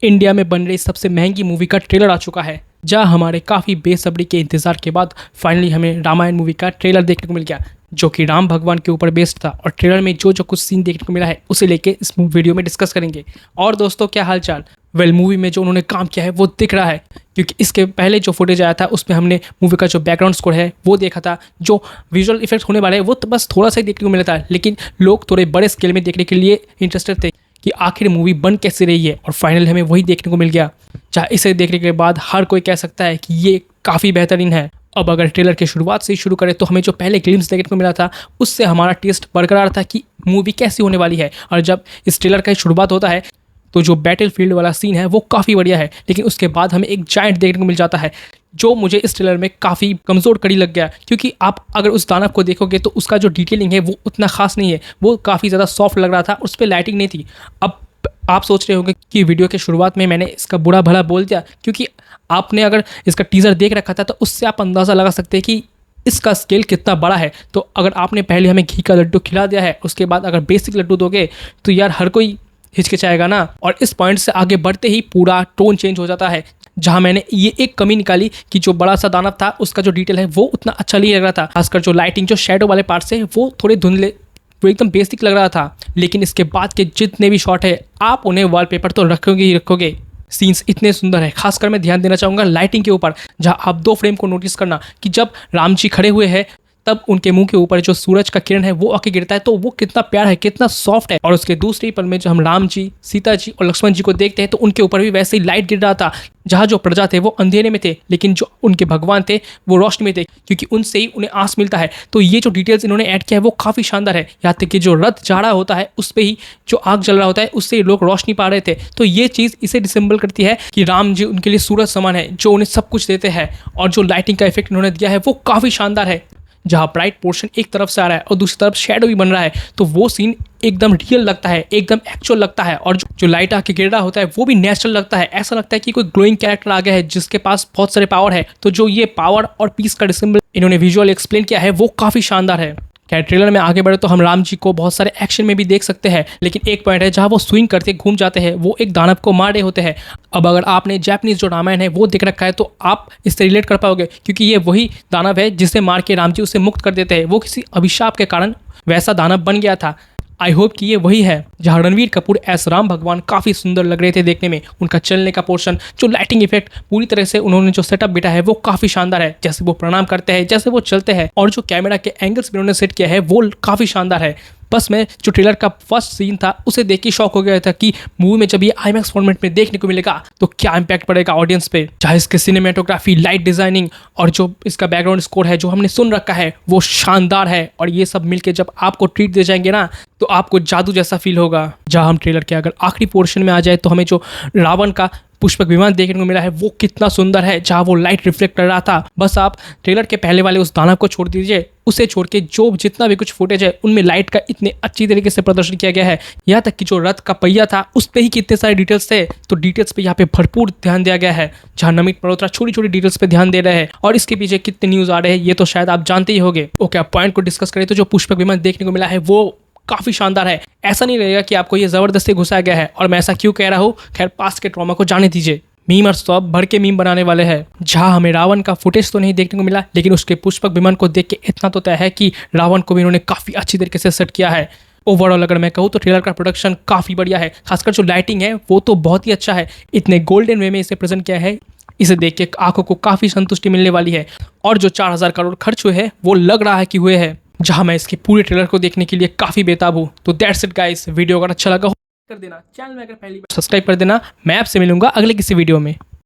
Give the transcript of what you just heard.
India में बन रही सबसे महंगी मूवी का ट्रेलर आ चुका है, जहां हमारे काफ़ी बेसब्री के इंतजार के बाद फाइनली हमें रामायण मूवी का ट्रेलर देखने को मिल गया, जो कि राम भगवान के ऊपर बेस्ड था। और ट्रेलर में जो जो कुछ सीन देखने को मिला है उसे लेके इस वीडियो में डिस्कस करेंगे। और दोस्तों, क्या हाल चाल? मूवी में जो उन्होंने काम किया है वो दिख रहा है, क्योंकि इसके पहले जो फुटेज आया था उसमें हमने मूवी का जो बैकग्राउंड स्कोर है वो देखा था। जो विजुअल इफेक्ट होने वाले हैं वो तो बस थोड़ा सा ही देखने को मिला था, लेकिन लोग थोड़े बड़े स्केल में देखने के लिए इंटरेस्टेड थे कि आखिर मूवी बन कैसे रही है। और फाइनल हमें वही देखने को मिल गया, जहाँ इसे देखने के बाद हर कोई कह सकता है कि ये काफ़ी बेहतरीन है। अब अगर ट्रेलर की शुरुआत से ही शुरू करें तो हमें जो पहले ग्लिम्स देखने को मिला था उससे हमारा टेस्ट बरकरार था कि मूवी कैसी होने वाली है। और जब इस ट्रेलर का शुरुआत होता है तो जो बैटल फील्ड वाला सीन है वो काफ़ी बढ़िया है, लेकिन उसके बाद हमें एक जायंट देखने को मिल जाता है, जो मुझे इस ट्रेलर में काफ़ी कमज़ोर कड़ी लग गया। क्योंकि आप अगर उस दानव को देखोगे तो उसका जो डिटेलिंग है वो उतना खास नहीं है, वो काफ़ी ज़्यादा सॉफ्ट लग रहा था, उस पर लाइटिंग नहीं थी। अब आप सोच रहे होंगे कि वीडियो के शुरुआत में मैंने इसका बुरा भला बोल दिया, क्योंकि आपने अगर इसका टीज़र देख रखा था तो उससे आप अंदाज़ा लगा सकते हैं कि इसका स्केल कितना बड़ा है। तो अगर आपने पहले हमें घी का लड्डू खिला दिया है, उसके बाद अगर बेसिक लड्डू दोगे तो यार हर कोई हिचकिचाएगा ना। और इस पॉइंट से आगे बढ़ते ही पूरा टोन चेंज हो जाता है, जहां मैंने ये एक कमी निकाली कि जो बड़ा सा दानव था उसका जो डिटेल है वो उतना अच्छा नहीं लग रहा था। खासकर जो लाइटिंग, जो शेडो वाले पार्ट से वो थोड़े धुंधले, वो एकदम बेसिक लग रहा था। लेकिन इसके बाद के जितने भी शॉट है आप उन्हें वॉलपेपर तो रखोगे ही रखोगे। सीन्स इतने सुंदर है। खासकर मैं ध्यान देना चाहूँगा लाइटिंग के ऊपर, जहाँ आप 2 फ्रेम को नोटिस करना कि जब राम जी खड़े हुए हैं तब उनके मुंह के ऊपर जो सूरज का किरण है वो आके गिरता है, तो वो कितना प्यारा है, कितना सॉफ्ट है। और उसके दूसरे पल में जो हम राम जी, सीता जी और लक्ष्मण जी को देखते हैं तो उनके ऊपर भी वैसे ही लाइट गिर रहा था। जहाँ जो प्रजा थे वो अंधेरे में थे, लेकिन जो उनके भगवान थे वो रोशनी में थे, क्योंकि उनसे ही उन्हें आस मिलता है। तो ये जो डिटेल्स इन्होंने ऐड किया है वो काफ़ी शानदार है। यहाँ तक कि जो रथ जा रहा होता है उस पर ही जो आग जल रहा होता है उससे लोग रोशनी पा रहे थे। तो ये चीज़ इसे डिसेंबल करती है कि राम जी उनके लिए सूरज समान है, जो उन्हें सब कुछ देते हैं। और जो लाइटिंग का इफेक्ट इन्होंने दिया है वो काफ़ी शानदार है, जहाँ ब्राइट पोर्शन एक तरफ से आ रहा है और दूसरी तरफ शेडो भी बन रहा है, तो वो सीन एकदम रियल लगता है, एकदम एक्चुअल लगता है। और जो लाइट आके गिर रहा होता है वो भी नेचुरल लगता है। ऐसा लगता है कि कोई ग्लोइंग कैरेक्टर आ गया है जिसके पास बहुत सारे पावर है। तो जो ये पावर और पीस का डिसिम्बल इन्होंने विजुअल एक्सप्लेन किया है वो काफ़ी शानदार है। खैर, ट्रेलर में आगे बढ़े तो हम राम जी को बहुत सारे एक्शन में भी देख सकते हैं, लेकिन एक पॉइंट है जहाँ वो स्विंग करते घूम जाते हैं, वो एक दानव को मार रहे होते हैं। अब अगर आपने जापानीज जो रामायण है वो देख रखा है तो आप इससे रिलेट कर पाओगे, क्योंकि ये वही दानव है जिसे मार के राम जी उसे मुक्त कर देते हैं। वो किसी अभिशाप के कारण वैसा दानव बन गया था। आई होप कि ये वही है। जहाँ रणवीर कपूर एस राम भगवान काफ़ी सुंदर लग रहे थे देखने में। उनका चलने का पोर्शन, जो लाइटिंग इफेक्ट, पूरी तरह से उन्होंने जो सेटअप बिठा है वो काफ़ी शानदार है। जैसे वो प्रणाम करते हैं, जैसे वो चलते हैं, और जो कैमरा के एंगल्स भी उन्होंने सेट किया है वो काफ़ी शानदार है। बस मैं जो ट्रेलर का फर्स्ट सीन था उसे देख के शॉक हो गया था कि मूवी में जब ये IMAX फॉर्मेट में देखने को मिलेगा तो क्या इम्पैक्ट पड़ेगा ऑडियंस पे। चाहे इसके सिनेमेटोग्राफी, लाइट डिजाइनिंग और जो इसका बैकग्राउंड स्कोर है जो हमने सुन रखा है वो शानदार है। और ये सब मिलके जब आपको ट्रीट दे जाएंगे ना तो आपको जादू जैसा फील होगा। जहाँ हम ट्रेलर के अगर आखिरी पोर्शन में आ जाए तो हमें जो रावण का पुष्पक विमान देखने को मिला है वो कितना सुंदर है, जहाँ वो लाइट रिफ्लेक्ट कर रहा था। बस आप ट्रेलर के पहले वाले उस दानव को छोड़ दीजिए, उसे छोड़ के जो जितना भी कुछ फुटेज है उनमें लाइट का इतने अच्छी तरीके से प्रदर्शन किया गया है। यहाँ तक कि जो रथ का पहिया था उस पर ही कितने सारे डिटेल्स थे, तो डिटेल्स पे यहाँ पे भरपूर ध्यान दिया गया है। जहाँ नमित मल्होत्रा छोटी छोटी डिटेल्स पे ध्यान दे रहे हैं और इसके पीछे कितने न्यूज आ रहे हैं ये तो शायद आप जानते ही होंगे। ओके, अब पॉइंट को डिस्कस करें तो जो पुष्पक विमान देखने को मिला है वो काफ़ी शानदार है। ऐसा नहीं लगेगा कि आपको ये ज़बरदस्ती घुसाया गया है। और मैं ऐसा क्यों कह रहा हूँ, खैर पास्ट के ट्रॉमा को जाने दीजिए। मीमर्स तो अब भर के मीम बनाने वाले हैं। जहाँ हमें रावण का फुटेज तो नहीं देखने को मिला, लेकिन उसके पुष्पक विमान को देख के इतना तो तय है कि रावण को भी इन्होंने काफ़ी अच्छी तरीके से सेट किया है। ओवरऑल अगर मैं कहूँ तो ट्रेलर का प्रोडक्शन काफ़ी बढ़िया है। खासकर जो लाइटिंग है वो तो बहुत ही अच्छा है। इतने गोल्डन वे में इसे प्रेजेंट किया है, इसे देख के आंखों को काफ़ी संतुष्टि मिलने वाली है। और जो 4000 करोड़ खर्च हुए हैं वो लग रहा है कि हुए हैं, जहाँ मैं इसके पूरे ट्रेलर को देखने के लिए काफ़ी बेताब हूँ। तो दैट्स इट गाइस, वीडियो अगर अच्छा लगा हो कर देना, चैनल में अगर पहली बार सब्सक्राइब कर देना। मैं आपसे मिलूंगा अगले किसी वीडियो में।